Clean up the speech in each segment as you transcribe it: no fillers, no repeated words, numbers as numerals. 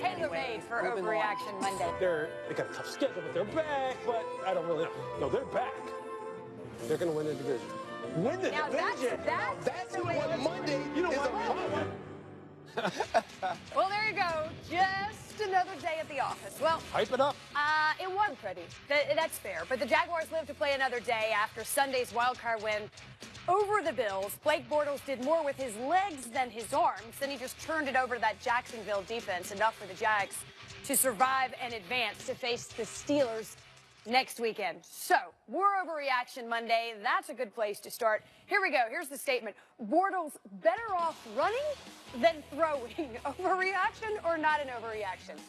tailor-made for Overreaction Monday. They got a tough schedule, but they're back. But I don't really know. No, they're back. They're going to win the division. Win the division? That's what Monday is about. Well, there you go. Just another day at the office. Well, hype it up. It wasn't pretty. That's fair. But the Jaguars live to play another day after Sunday's wildcard win over the Bills. Blake Bortles did more with his legs than his arms. Then he just turned it over to that Jacksonville defense. Enough for the Jags to survive and advance to face the Steelers next weekend. So, more Overreaction Monday. That's a good place to start. Here we go. Here's the statement. Bortles better off running than throwing. Overreaction or not an overreaction?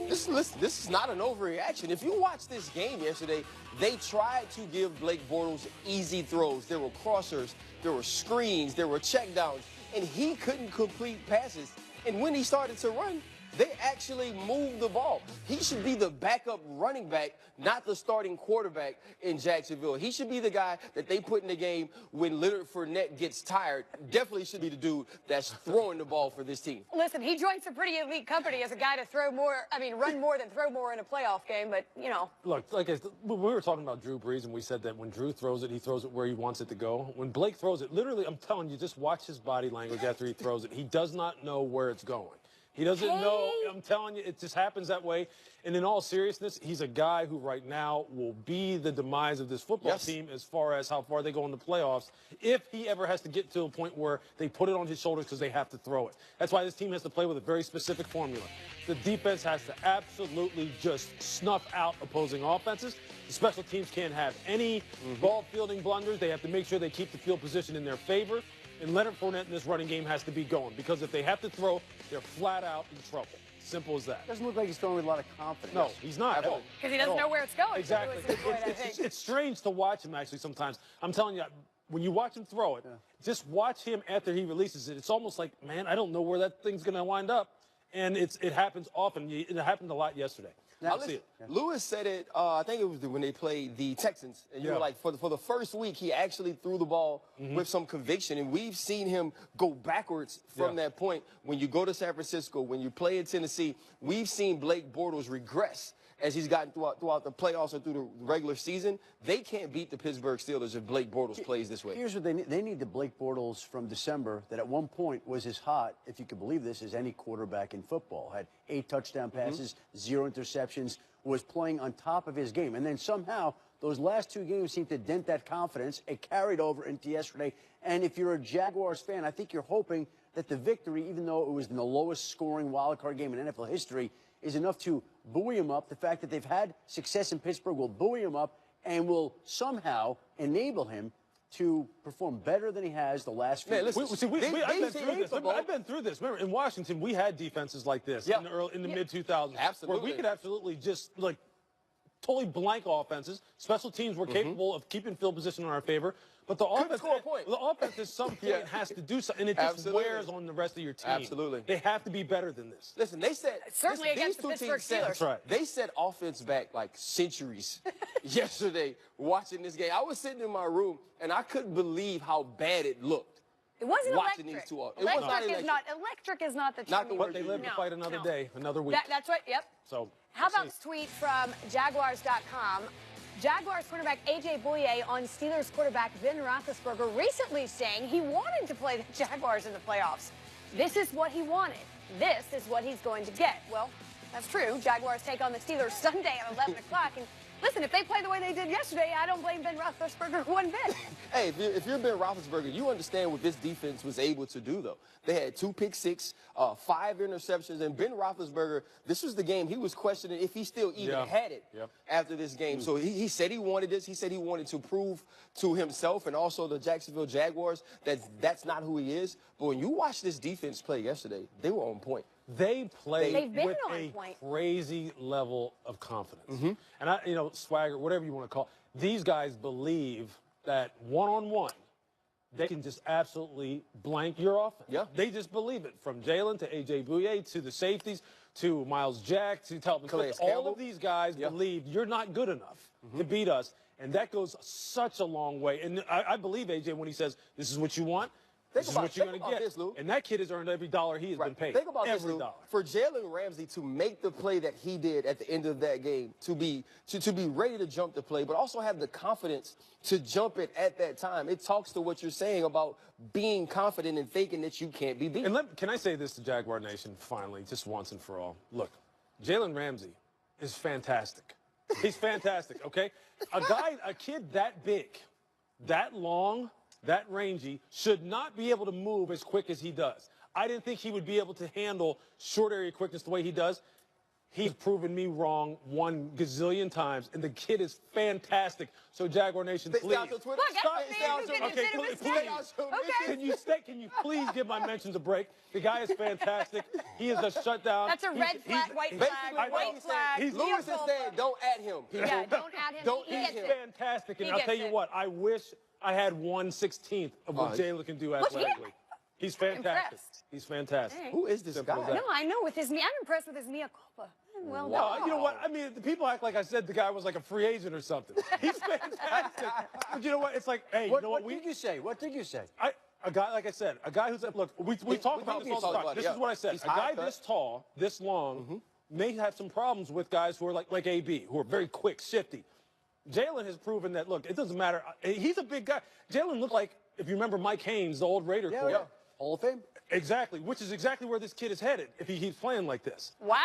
Listen, this is not an overreaction. If you watched this game yesterday, they tried to give Blake Bortles easy throws. There were crossers, there were screens, there were checkdowns, and he couldn't complete passes. And when he started to run, they actually moved the ball. He should be the backup running back, not the starting quarterback in Jacksonville. He should be the guy that they put in the game when Leonard Fournette gets tired. Definitely should be the dude that's throwing the ball for this team. Listen, he joined some pretty elite company as a guy to run more than throw more in a playoff game, but, you know. Look, we were talking about Drew Brees, and we said that when Drew throws it, he throws it where he wants it to go. When Blake throws it, literally, I'm telling you, just watch his body language after he throws it. He does not know where it's going. He doesn't know. I'm telling you, it just happens that way. And in all seriousness, he's a guy who right now will be the demise of this football team as far as how far they go in the playoffs if he ever has to get to a point where they put it on his shoulders because they have to throw it. That's why this team has to play with a very specific formula. The defense has to absolutely just snuff out opposing offenses. The special teams can't have any ball fielding blunders. They have to make sure they keep the field position in their favor. And Leonard Fournette in this running game has to be going because if they have to throw, they're flat out in trouble. Simple as that. Doesn't look like he's throwing with a lot of confidence. No, he's not. Because he doesn't know where it's going. Exactly. It's strange to watch him, actually, sometimes. I'm telling you, when you watch him throw it, just watch him after he releases it. It's almost like, man, I don't know where that thing's going to wind up. And it happens often. It happened a lot yesterday. Now, listen, Lewis said it, I think it was when they played the Texans. And you were like, for the first week, he actually threw the ball with some conviction. And we've seen him go backwards from that point. When you go to San Francisco, when you play in Tennessee, we've seen Blake Bortles regress as he's gotten throughout the playoffs or through the regular season. They can't beat the Pittsburgh Steelers if Blake Bortles plays this way. Here's what they need. They need the Blake Bortles from December that at one point was as hot, if you could believe this, as any quarterback in football. Had 8 touchdown passes, 0 interceptions, was playing on top of his game. And then somehow those last 2 games seemed to dent that confidence. It carried over into yesterday. And if you're a Jaguars fan, I think you're hoping that the victory, even though it was in the lowest scoring wildcard game in NFL history, is enough to buoy him up. The fact that they've had success in Pittsburgh will buoy him up and will somehow enable him to perform better than he has the last few years. I've been through this. Remember, in Washington, we had defenses like this in the mid-2000s. Absolutely. Where we could absolutely just, totally blank offenses. Special teams were capable of keeping field position in our favor. But the offense, at some point has to do something, and it just wears on the rest of your team. Absolutely. They have to be better than this. Listen, they said certainly against the Pittsburgh Steelers. That's right. They set offense back like centuries yesterday watching this game. I was sitting in my room, and I couldn't believe how bad it looked. It wasn't watching electric. These two Electric is not the term. Not the word they live to fight another day, another week. That's right, yep. So, how about this tweet from Jaguars.com? Jaguars quarterback A.J. Bouye on Steelers quarterback Ben Roethlisberger recently saying he wanted to play the Jaguars in the playoffs. This is what he wanted. This is what he's going to get. Well, that's true. Jaguars take on the Steelers Sunday at 11 o'clock. And listen, if they play the way they did yesterday, I don't blame Ben Roethlisberger one bit. Hey, if you're Ben Roethlisberger, you understand what this defense was able to do, though. They had 2 pick-six, 5 interceptions, and Ben Roethlisberger, this was the game he was questioning if he still even had it after this game. So he said he wanted this. He said he wanted to prove to himself and also the Jacksonville Jaguars that that's not who he is. But when you watch this defense play yesterday, they were on point. They play with a crazy level of confidence. And, swagger, whatever you want to call it. These guys believe that one-on-one, they can just absolutely blank your offense. They just believe it. From Jalen to A.J. Bouye to the safeties to Miles Jack to Talvin Cook. All of these guys believe you're not good enough to beat us. And that goes such a long way. And I believe, A.J., when he says, this is what you want, This is what you're going think to about get. this, Lou. And that kid has earned every dollar he has been paid. Think about every this, Lou. dollar. For Jalen Ramsey to make the play that he did at the end of that game, to be ready to jump the play, but also have the confidence to jump it at that time, it talks to what you're saying about being confident and thinking that you can't be beat. And can I say this to Jaguar Nation finally, just once and for all? Look, Jalen Ramsey is fantastic. He's fantastic, okay? A kid that big, that long, that rangy, should not be able to move as quick as he does. I didn't think he would be able to handle short area quickness the way he does. He's proven me wrong 1 gazillion times, and the kid is fantastic. So, Jaguar Nation, please. Stay out your Twitter. Look, Can you please give my mentions a break? The guy is fantastic. He is a shutdown. That's a red flag, white flag, white flag. Lewis is saying, don't add him. Yeah, don't add him. Don't he eat gets him. it. Fantastic, and He I'll gets tell you it. what, I wish I had 1/16 of what Jalen can do athletically. He's fantastic. Impressed. He's fantastic. Dang. Who is this Simple guy? as that. No, I know. With his, I'm impressed with his mea culpa. Well, Well, you know what? I mean, the people act like I said the guy was like a free agent or something. He's fantastic. But you know what? It's like, hey, you know what? What did you say? What did you say? A guy, like I said, a guy who's, look, we talk about this all the time. This is what I said. He's A guy high cut. this tall, this long, may have some problems with guys who are like AB, who are very quick, shifty. Jalen has proven that, look, it doesn't matter. He's a big guy. Jalen looked like, if you remember Mike Haynes, the old Raider quarterback. Hall of Fame? Exactly, which is exactly where this kid is headed if he keeps playing like this. wow.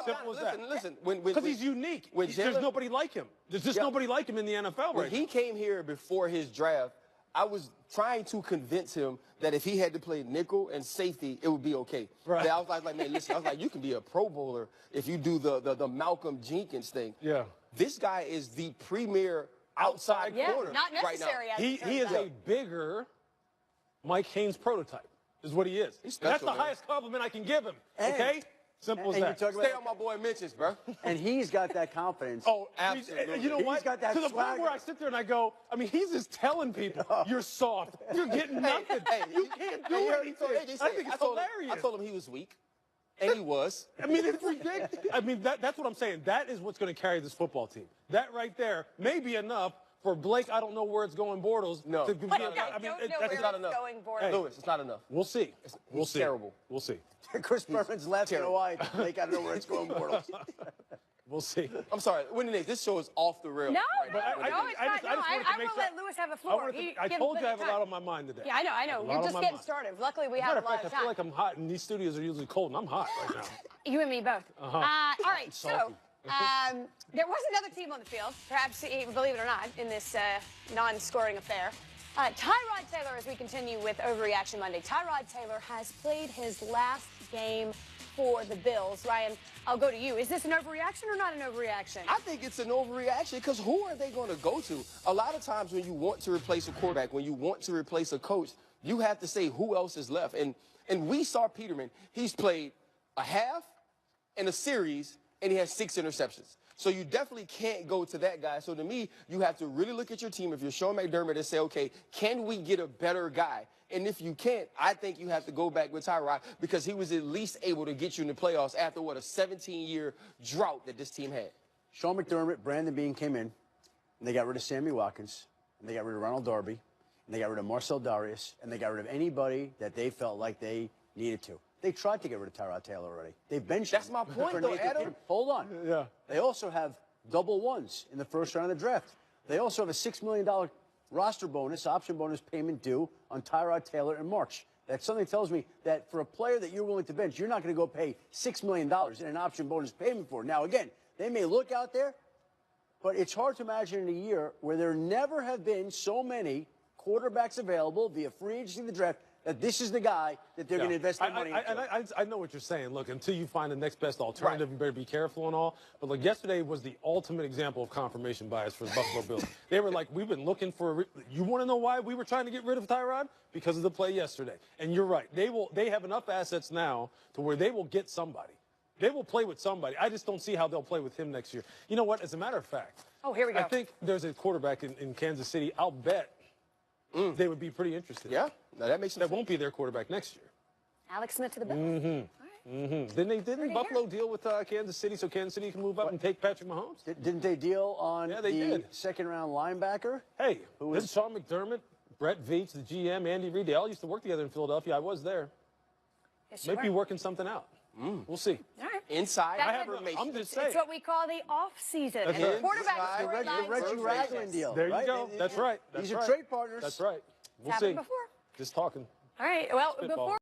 Simple as that. Listen. Because he's unique. There's Jalen- nobody like him. There's just nobody like him in the NFL When right he now. came here before his draft, I was trying to convince him that if he had to play nickel and safety, it would be okay. Right. I was like, man, listen, I was like, you can be a Pro Bowler if you do the Malcolm Jenkins thing. Yeah. This guy is the premier outside Yeah, corner not right now. necessary. He is a bigger Mike Haynes prototype, is what he is. He's And that's special, the man. highest compliment I can give him. And- Okay? Simple as and you that. talk Stay about, on my boy mentions, bro. and he's got that confidence. Oh, Absolutely. You know what? He's got that to the point swagger. where I sit there and I go, I mean, he's just telling people, you're soft. You're getting nothing. You can't do anything. I think it's hilarious. I told him he was weak, and he was. I mean, it's ridiculous. I mean, that's what I'm saying. That is what's going to carry this football team. That right there may be enough for Blake. I don't know where it's going, Bortles. No. To But be- I I don't mean, know that's where not it's enough. going, Bortles. Lewis, it's not enough. We'll see. We'll see. terrible. We'll see. Chris Berman's laughing terrible. away. Like, I don't know where it's going, Bortles. We'll see. I'm sorry, Wendy, this show is off the rails. No, right no, now. I no, just- it's I not. just No, wanted to I make will sure- let Lewis have a floor. I told you I have a lot on my mind today. Yeah, I know. A lot You're on just my getting mind. started. Luckily, we Matter have of a lot fact, I of feel time. like I'm hot, and these studios are usually cold, and I'm hot right now. You and me both. Uh-huh. All right, so salty. there was another team on the field, perhaps, believe it or not, in this non-scoring affair. Tyrod Taylor, as we continue with Overreaction Monday, Tyrod Taylor has played his last game for the Bills. Ryan, I'll go to you. Is this an overreaction or not an overreaction? I think it's an overreaction because who are they going to go to? A lot of times when you want to replace a quarterback, when you want to replace a coach, you have to say who else is left. And we saw Peterman. He's played a half and a series, and he has 6 interceptions. So you definitely can't go to that guy. So to me, you have to really look at your team if you're Sean McDermott and say, okay, can we get a better guy? And if you can't, I think you have to go back with Tyrod because he was at least able to get you in the playoffs after, what, a 17-year drought that this team had. Sean McDermott, Brandon Beane came in, and they got rid of Sammy Watkins, and they got rid of Ronald Darby, and they got rid of Marcel Darius, and they got rid of anybody that they felt like they needed to. They tried to get rid of Tyrod Taylor already. They benched That's him my point, for though, Nathan Adam. Peterman. Hold on. Yeah. They also have double ones in the first round of the draft. They also have a $6 million roster bonus, option bonus payment due on Tyrod Taylor in March. That something tells me that for a player that you're willing to bench, you're not going to go pay $6 million in an option bonus payment for. Now, again, they may look out there, but it's hard to imagine in a year where there never have been so many quarterbacks available via free agency in the draft that this is the guy that they're going to invest their money into. I know what you're saying. Look, until you find the next best alternative, you better be careful and all. But look, yesterday was the ultimate example of confirmation bias for the Buffalo Bills. They were like, we've been looking for you want to know why we were trying to get rid of Tyrod? Because of the play yesterday. And you're right. They have enough assets now to where they will get somebody. They will play with somebody. I just don't see how they'll play with him next year. You know what? As a matter of fact, here we go. I think there's a quarterback in Kansas City. I'll bet they would be pretty interested. Yeah, now that makes sense. That won't be their quarterback next year. Alex Smith to the Bills. Didn't Buffalo deal with Kansas City so Kansas City can move up and take Patrick Mahomes? Didn't they deal on Yeah, they the did. second-round linebacker? Hey, Who this is- Sean McDermott Brett Veach, the GM, Andy Reid, they all used to work together in Philadelphia. I was there. Yes, you Might be were. working something out. We'll see. All right. Inside That- information. I'm just saying. It's what we call the off-season. That's And right. the quarterback Inside The storylines Reggie are Ragland changes. deal. There you right? go. That's right. These That's are right. trade partners. That's right. We'll Happened see. before. Just talking. All right. Well, Spitball. before